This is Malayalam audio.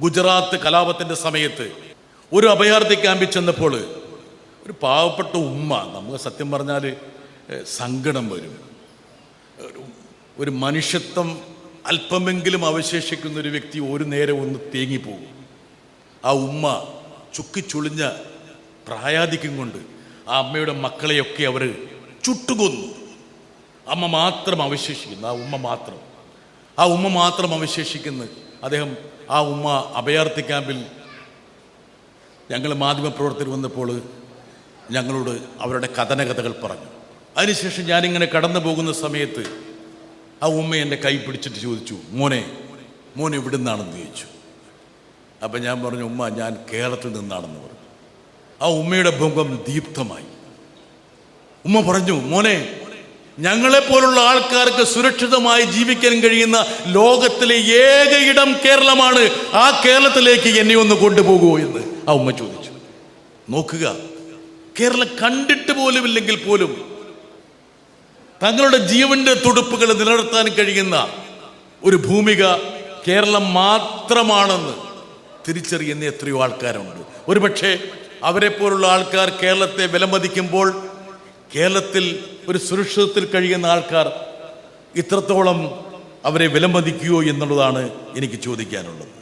ഗുജറാത്ത് കലാപത്തിൻ്റെ സമയത്ത് ഒരു അഭയാർത്ഥി ക്യാമ്പിൽ ചെന്നപ്പോൾ ഒരു പാവപ്പെട്ട ഉമ്മ, നമുക്ക് സത്യം പറഞ്ഞാൽ സങ്കടം വരും. ഒരു മനുഷ്യത്വം അല്പമെങ്കിലും അവശേഷിക്കുന്ന ഒരു വ്യക്തി ഒരു നേരം ഒന്ന് തേങ്ങിപ്പോകും. ആ ഉമ്മ ചുക്കിച്ചുളിഞ്ഞ പ്രായാധിക്യം കൊണ്ട് ആ അമ്മയുടെ മക്കളെയൊക്കെ അവർ ചുട്ടുകൊന്നു. അമ്മ മാത്രം അവശേഷിക്കുന്നു, ആ ഉമ്മ മാത്രം അവശേഷിക്കുന്നു. അദ്ദേഹം ആ ഉമ്മ അഭയാർത്ഥി ക്യാമ്പിൽ ഞങ്ങൾ മാധ്യമപ്രവർത്തകർ വന്നപ്പോൾ ഞങ്ങളോട് അവരുടെ കഥനകഥകൾ പറഞ്ഞു. അതിനുശേഷം ഞാനിങ്ങനെ കടന്നു പോകുന്ന സമയത്ത് ആ ഉമ്മ എൻ്റെ കൈ പിടിച്ചിട്ട് ചോദിച്ചു, മോനെ എവിടെ നിന്നാണെന്ന് ചോദിച്ചു. അപ്പം ഞാൻ പറഞ്ഞു, ഉമ്മ ഞാൻ കേരളത്തിൽ നിന്നാണെന്ന് പറഞ്ഞു. ആ ഉമ്മയുടെ മുഖം ദീപ്തമായി. ഉമ്മ പറഞ്ഞു, മോനെ ഞങ്ങളെപ്പോലുള്ള ആൾക്കാർക്ക് സുരക്ഷിതമായി ജീവിക്കാൻ കഴിയുന്ന ലോകത്തിലെ ഏക ഇടം കേരളമാണ്. ആ കേരളത്തിലേക്ക് എന്നെ ഒന്ന് കൊണ്ടുപോകുമോ എന്ന് ആ ഉമ്മ ചോദിച്ചു. നോക്കുക, കേരളം കണ്ടിട്ട് പോലുമില്ലെങ്കിൽ പോലും തങ്ങളുടെ ജീവന്റെ തുടുപ്പുകൾ നിലനിർത്താൻ കഴിയുന്ന ഒരു ഭൂമിക കേരളം മാത്രമാണെന്ന് തിരിച്ചറിയുന്ന എത്രയോ ആൾക്കാരുണ്ട്. ഒരുപക്ഷെ അവരെപ്പോലുള്ള ആൾക്കാർ കേരളത്തെ വിലമതിക്കുമ്പോൾ കേരളത്തിൽ ഒരു സുരക്ഷിതത്തിൽ കഴിയുന്ന ആൾക്കാർ ഇത്രത്തോളം അവരെ വിലമതിക്കുകയോ എന്നുള്ളതാണ് എനിക്ക് ചോദിക്കാനുള്ളത്.